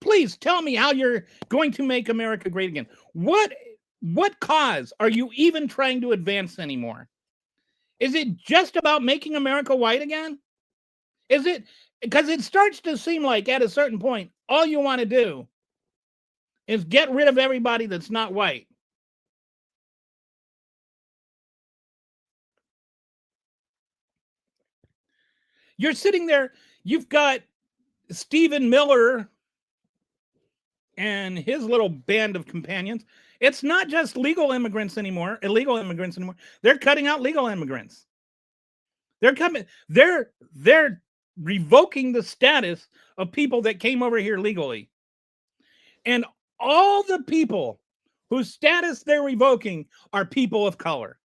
Please tell me how you're going to make America great again. What cause are you even trying to advance anymore? Is it just about making America white again? Is it? Because it starts to seem like at a certain point, all you want to do is get rid of everybody that's not white. You're sitting there, you've got Stephen Miller and his little band of companions. It's not just illegal immigrants anymore. They're cutting out legal immigrants. They're revoking the status of people that came over here legally. And all the people whose status they're revoking are people of color.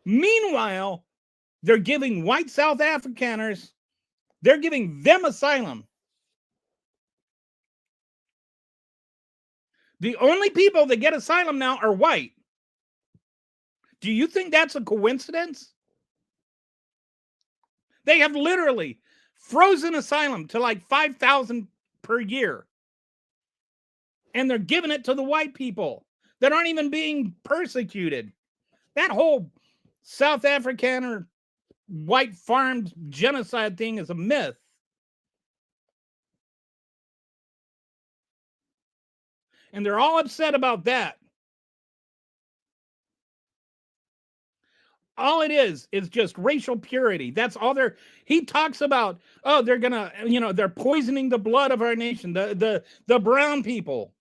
Meanwhile, they're giving white South Afrikaners, they're giving them asylum. The only people that get asylum now are white. Do you think that's a coincidence? They have literally frozen asylum to like 5,000 per year. And they're giving it to the white people that aren't even being persecuted. That whole South Afrikaner white farmed genocide thing is a myth. And they're all upset about that. All it is just racial purity. That's all he talks about. Oh, they're gonna, they're poisoning the blood of our nation. The brown people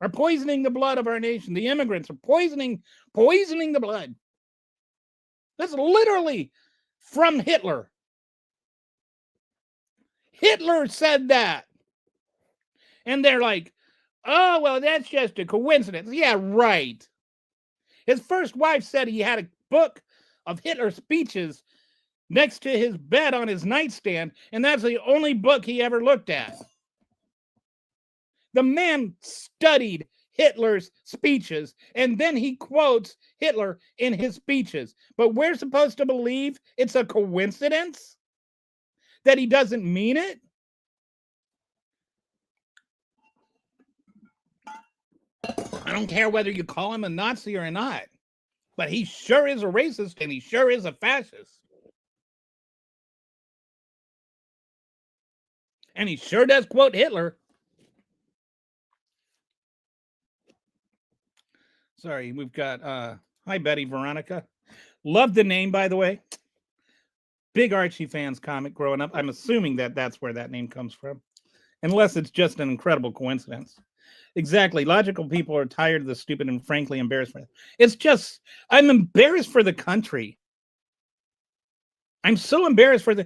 are poisoning the blood of our nation. The immigrants are poisoning the blood. That's literally from Hitler. Hitler said that. And they're like, oh, well, that's just a coincidence. Yeah, right. His first wife said he had a book of Hitler's speeches next to his bed on his nightstand, and that's the only book he ever looked at. The man studied Hitler's speeches, and then he quotes Hitler in his speeches. But we're supposed to believe it's a coincidence that he doesn't mean it? I don't care whether you call him a Nazi or not, but he sure is a racist and he sure is a fascist. And he sure does quote Hitler. Sorry, we've got, hi, Betty Veronica. Love the name, by the way. Big Archie fans comic growing up. I'm assuming that's where that name comes from. Unless it's just an incredible coincidence. Exactly. Logical people are tired of the stupid and frankly embarrassed. It's just, I'm embarrassed for the country. I'm so embarrassed for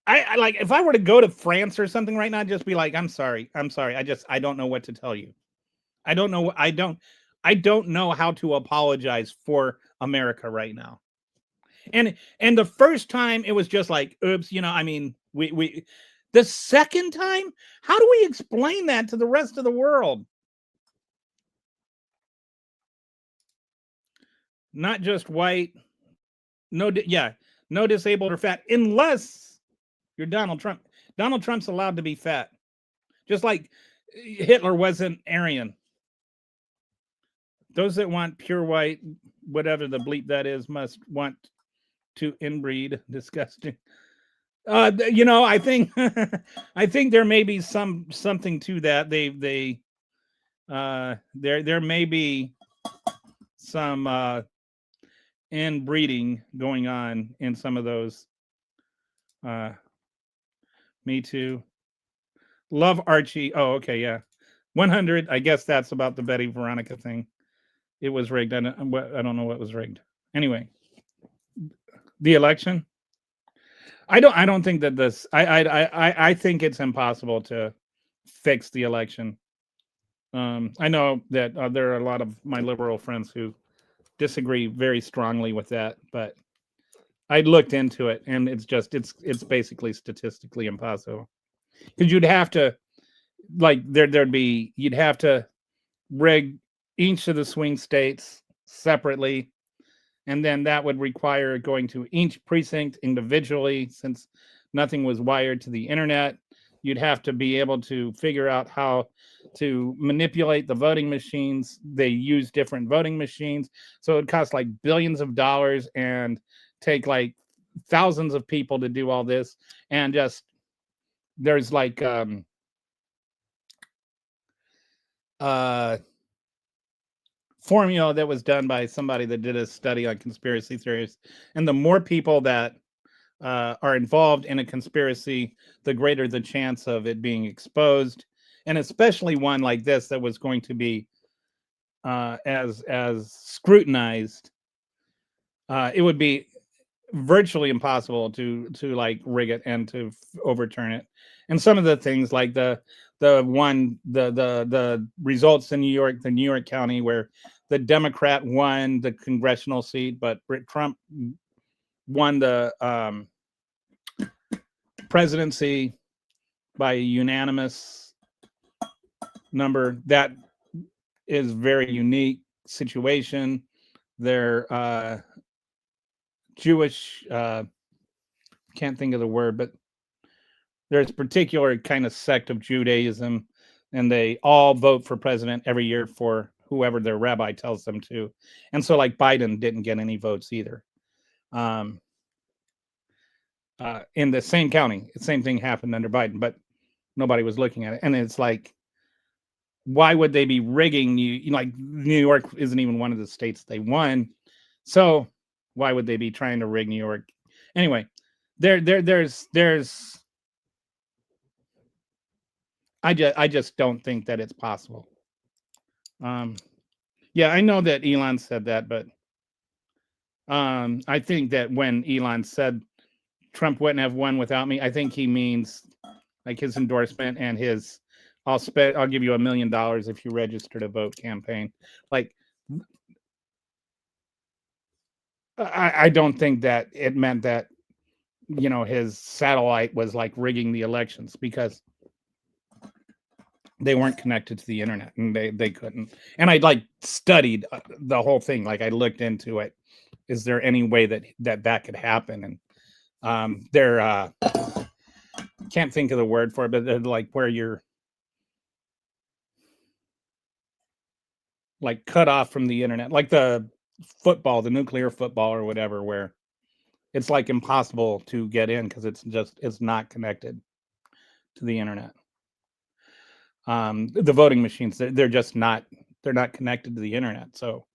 I like, if I were to go to France or something right now, I'd just be like, I'm sorry. I don't know what to tell you. I don't know how to apologize for America right now. And the first time it was just like, oops, we the second time, how do we explain that to the rest of the world? Not just white, no disabled or fat, unless you're Donald Trump. Donald Trump's allowed to be fat, just like Hitler wasn't Aryan. Those that want pure white, whatever the bleep that is, must want to inbreed. Disgusting. I think I think there may be something to that. There may be some inbreeding going on in some of those. Me too. Love Archie. Oh, okay, yeah. 100. I guess that's about the Betty Veronica thing. It was rigged. I don't know what was rigged. Anyway, the election. I don't think that this. I think it's impossible to fix the election. I know that there are a lot of my liberal friends who disagree very strongly with that, but I looked into it, and it's basically statistically impossible, because you'd have to, like, you'd have to rig each of the swing states separately, and then that would require going to each precinct individually, since nothing was wired to the internet. You'd have to be able to figure out how to manipulate the voting machines. They use different voting machines, so it costs like billions of dollars and take like thousands of people to do all this. And just, there's like formula that was done by somebody that did a study on conspiracy theories, and the more people that are involved in a conspiracy, the greater the chance of it being exposed. And especially one like this that was going to be as scrutinized, it would be virtually impossible to like rig it and to overturn it. And some of the things, like the results in New York County, where the Democrat won the congressional seat, but Trump won the presidency by a unanimous number. That is very unique situation. They're Jewish, can't think of the word, but there's a particular kind of sect of Judaism, and they all vote for president every year for whoever their rabbi tells them to. And so, like, Biden didn't get any votes either. um, in the same county. The same thing happened under Biden, but nobody was looking at it. And it's like, why would they be rigging like New York isn't even one of the states they won. So why would they be trying to rig New York? Anyway, there's I just don't think that it's possible. Yeah, I know that Elon said that, but I think that when Elon said Trump wouldn't have won without me, I think he means like his endorsement and his I'll give you $1 million if you register to vote campaign. Like, I don't think that it meant that, his satellite was like rigging the elections, because they weren't connected to the internet and they couldn't. And I like studied the whole thing. Like, I looked into it. Is there any way that could happen? And they're can't think of the word for it, but they're like where you're like cut off from the internet, like the nuclear football or whatever, where it's like impossible to get in because it's not connected to the internet. The voting machines, they're not connected to the internet, so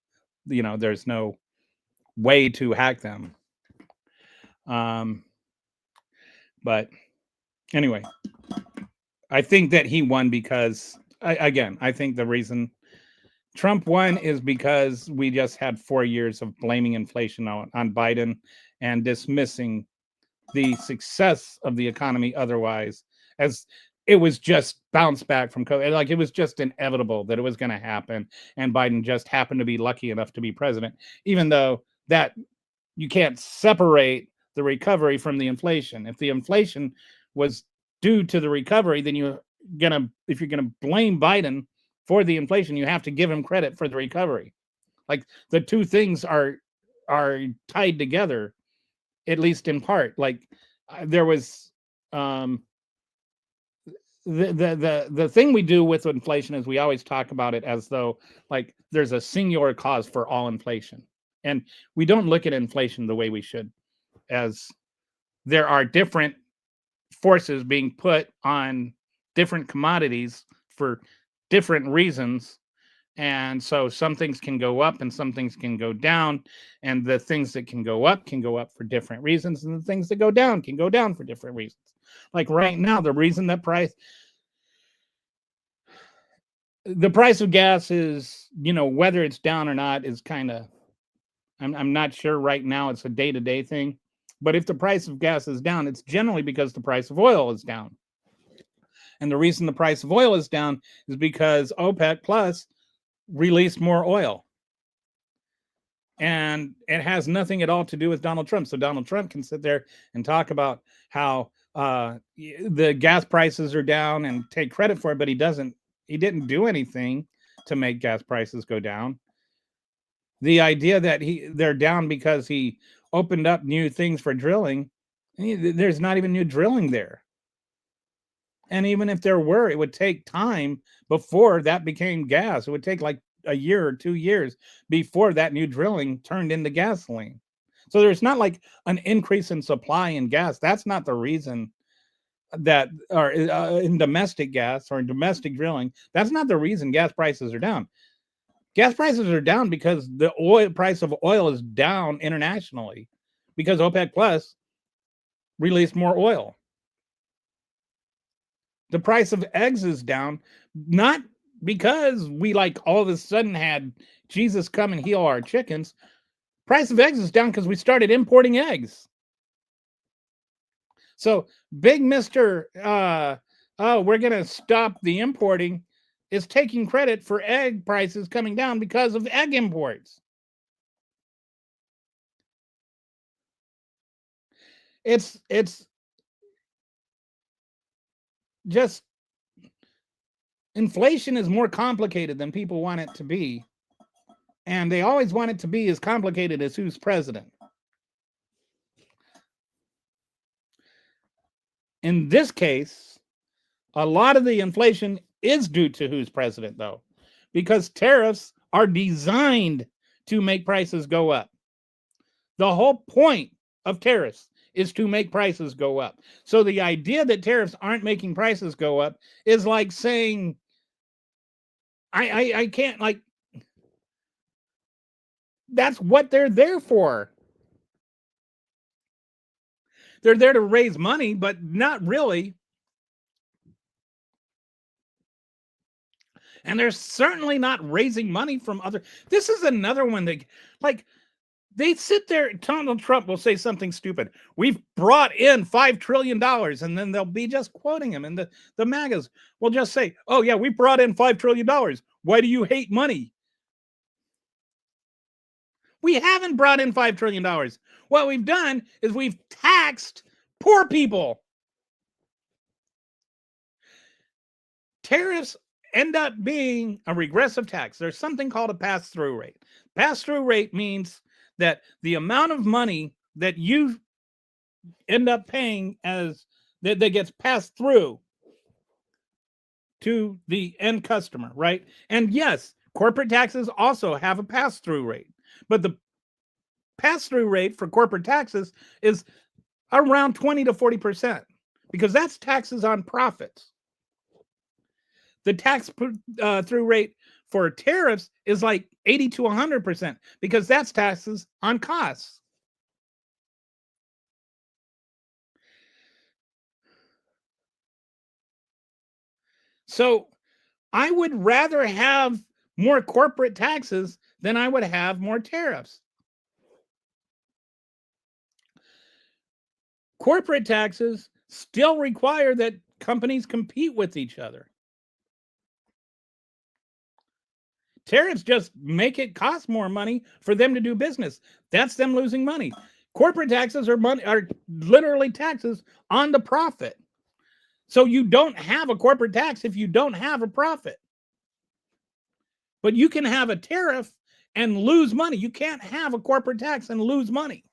there's no way to hack them. But anyway, I think that he won because I think the reason Trump won is because we just had 4 years of blaming inflation on Biden and dismissing the success of the economy otherwise, as it was just bounced back from COVID. Like, it was just inevitable that it was going to happen. And Biden just happened to be lucky enough to be president, even though that you can't separate the recovery from the inflation. If the inflation was due to the recovery, then if you're going to blame Biden for the inflation, you have to give him credit for the recovery. Like, the two things are tied together, at least in part. Like, there was the thing we do with inflation is we always talk about it as though like there's a singular cause for all inflation, and we don't look at inflation the way we should, as there are different forces being put on different commodities for different reasons. And so some things can go up and some things can go down, and the things that can go up for different reasons, and the things that go down can go down for different reasons. Like right now, the reason that the price of gas is, whether it's down or not is kind of, I'm not sure right now. It's a day-to-day thing. But if the price of gas is down, it's generally because the price of oil is down. And the reason the price of oil is down is because OPEC Plus released more oil. And it has nothing at all to do with Donald Trump. So Donald Trump can sit there and talk about how the gas prices are down and take credit for it, but he didn't do anything to make gas prices go down. The idea that they're down because he opened up new things for drilling, there's not even new drilling there. And even if there were, it would take time before that became gas. It would take like a year or 2 years before that new drilling turned into gasoline. So there's not like an increase in supply in gas. That's not the reason that, or in domestic gas or in domestic drilling, that's not the reason gas prices are down. Gas prices are down because the price of oil is down internationally because OPEC Plus released more oil. The price of eggs is down, not because we like all of a sudden had Jesus come and heal our chickens. Price of eggs is down because we started importing eggs. So big Mr. We're going to stop the importing is taking credit for egg prices coming down because of egg imports. It's just, inflation is more complicated than people want it to be. And they always want it to be as complicated as who's president. In this case, a lot of the inflation is due to who's president, though, because tariffs are designed to make prices go up. The whole point of tariffs is to make prices go up. So the idea that tariffs aren't making prices go up is like saying, I can't, like, that's what they're there for. They're there to raise money, but not really. And they're certainly not raising money from other. This is another one that, like, they sit there. Donald Trump will say something stupid. We've brought in $5 trillion, and then they'll be just quoting him. And the MAGAs will just say, oh, yeah, we brought in $5 trillion. Why do you hate money? We haven't brought in $5 trillion. What we've done is we've taxed poor people. Tariffs end up being a regressive tax. There's something called a pass-through rate. Pass-through rate means that the amount of money that you end up paying as that gets passed through to the end customer, right? And yes, corporate taxes also have a pass-through rate, but the pass-through rate for corporate taxes is around 20 to 40% because that's taxes on profits. The tax through rate for tariffs is like 80 to 100% because that's taxes on costs. So I would rather have more corporate taxes than I would have more tariffs. Corporate taxes still require that companies compete with each other. Tariffs just make it cost more money for them to do business. That's them losing money. Corporate taxes are literally taxes on the profit. So you don't have a corporate tax if you don't have a profit. But you can have a tariff and lose money. You can't have a corporate tax and lose money.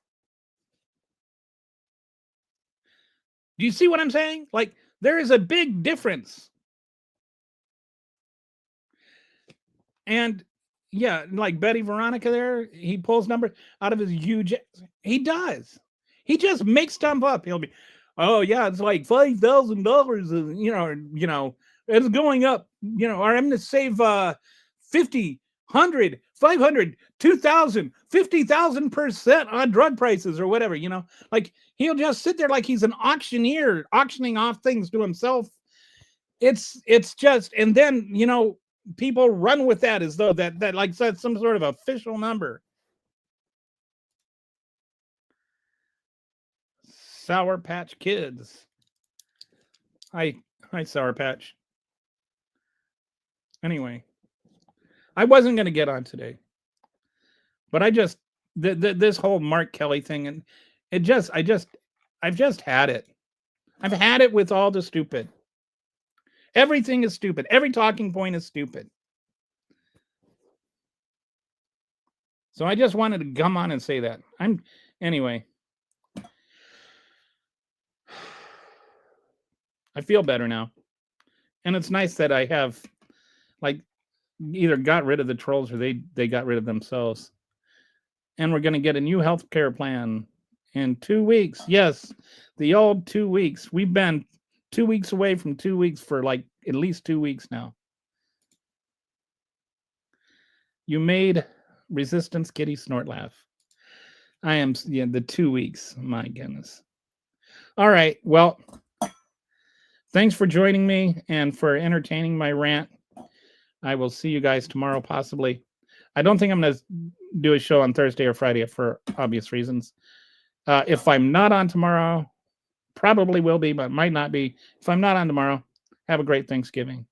Do you see what I'm saying? Like, there is a big difference. And yeah, like Betty Veronica there, he pulls numbers out of his huge. He does. He just makes stuff up. He'll be, oh yeah, it's like $5,000. You know, it's going up. You know, or I'm going to save 50, 100, 500, 2,000, 50,000% on drug prices or whatever. You know, like he'll just sit there like he's an auctioneer auctioning off things to himself. It's just, and then people run with that as though that like that's some sort of official number. Sour Patch Kids. Hi, Sour Patch. Anyway, I wasn't going to get on today, but I just this whole Mark Kelly thing, and I've just had it. I've had it with all the stupid. Everything is stupid. Every talking point is stupid. So I just wanted to come on and say that. Anyway. I feel better now. And it's nice that I have like either got rid of the trolls or they got rid of themselves. And we're going to get a new healthcare plan in 2 weeks. Yes, the old 2 weeks. We've been 2 weeks away from 2 weeks for like at least 2 weeks now. You made Resistance Kitty snort laugh. I am, the 2 weeks. My goodness. All right. Well, thanks for joining me and for entertaining my rant. I will see you guys tomorrow, possibly. I don't think I'm going to do a show on Thursday or Friday for obvious reasons. If I'm not on tomorrow, probably will be, but might not be. If I'm not on tomorrow, have a great Thanksgiving.